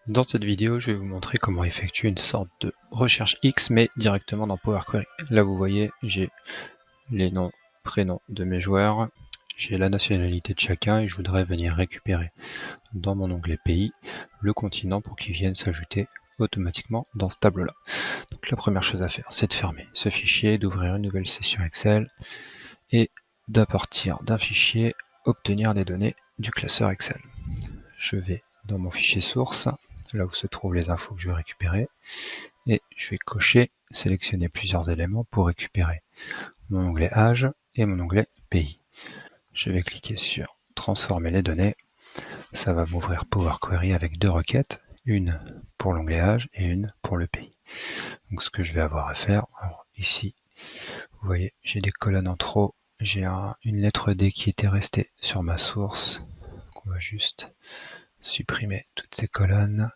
Dans cette vidéo, je vais vous montrer comment effectuer une sorte de recherche X, mais directement dans Power Query. Là, vous voyez, j'ai les noms, prénoms de mes joueurs, j'ai la nationalité de chacun et je voudrais venir récupérer dans mon onglet Pays le continent pour qu'il vienne s'ajouter automatiquement dans ce tableau-là. Donc la première chose à faire, c'est de fermer ce fichier, d'ouvrir une nouvelle session Excel et d'à partir d'un fichier, obtenir des données du classeur Excel. Je vais dans mon fichier source, là où se trouvent les infos que je vais récupérer, et je vais cocher, sélectionner plusieurs éléments pour récupérer mon onglet âge et mon onglet pays. Je vais cliquer sur transformer les données, ça va m'ouvrir Power Query avec deux requêtes, une pour l'onglet âge et une pour le pays. Donc ce que je vais avoir à faire, alors ici, vous voyez, j'ai des colonnes en trop, j'ai une lettre D qui était restée sur ma source, donc on va juste supprimer toutes ces colonnes.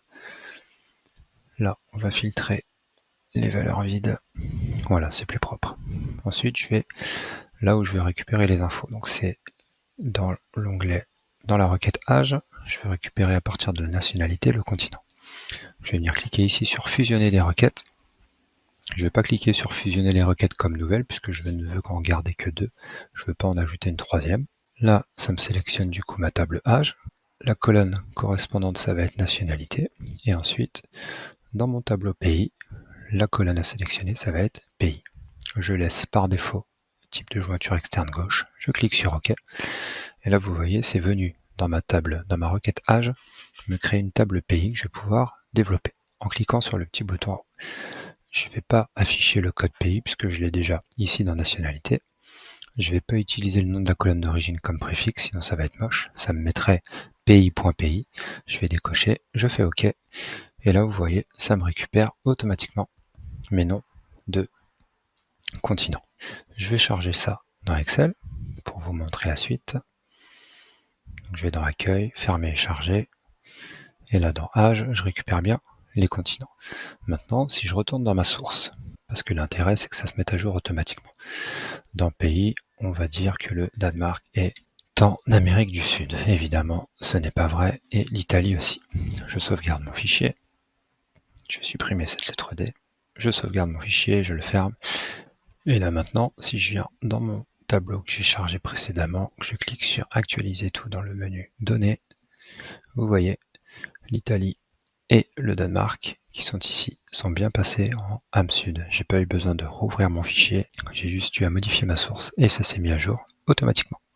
Là, on va filtrer les valeurs vides. Voilà, c'est plus propre. Ensuite, je vais là où je vais récupérer les infos. Donc c'est dans l'onglet, dans la requête âge, je vais récupérer à partir de la nationalité le continent. Je vais venir cliquer ici sur fusionner des requêtes. Je ne vais pas cliquer sur fusionner les requêtes comme nouvelle puisque je ne veux qu'en garder que deux. Je ne veux pas en ajouter une troisième. Là, ça me sélectionne du coup ma table âge. La colonne correspondante, ça va être nationalité. Et ensuite, dans mon tableau pays, la colonne à sélectionner, ça va être pays. Je laisse par défaut le type de jointure externe gauche. Je clique sur OK. Et là, vous voyez, c'est venu dans ma table, dans ma requête âge, me créer une table pays que je vais pouvoir développer en cliquant sur le petit bouton en haut. Je ne vais pas afficher le code pays puisque je l'ai déjà ici dans nationalité. Je ne vais pas utiliser le nom de la colonne d'origine comme préfixe, sinon ça va être moche. Ça me mettrait pays.pays. Je vais décocher, je fais OK. Et là, vous voyez, ça me récupère automatiquement mes noms de continents. Je vais charger ça dans Excel pour vous montrer la suite. Donc, je vais dans Accueil, Fermer et Charger. Et là, dans Âge, je récupère bien les continents. Maintenant, si je retourne dans ma source, parce que l'intérêt, c'est que ça se mette à jour automatiquement. Dans Pays, on va dire que le Danemark est en Amérique du Sud. Évidemment, ce n'est pas vrai, et l'Italie aussi. Je sauvegarde mon fichier. Je vais supprimer cette lettre D. Je sauvegarde mon fichier, je le ferme. Et là maintenant, si je viens dans mon tableau que j'ai chargé précédemment, je clique sur Actualiser tout dans le menu Données, vous voyez, l'Italie et le Danemark qui sont ici sont bien passés en AM Sud. J'ai pas eu besoin de rouvrir mon fichier, j'ai juste eu à modifier ma source et ça s'est mis à jour automatiquement.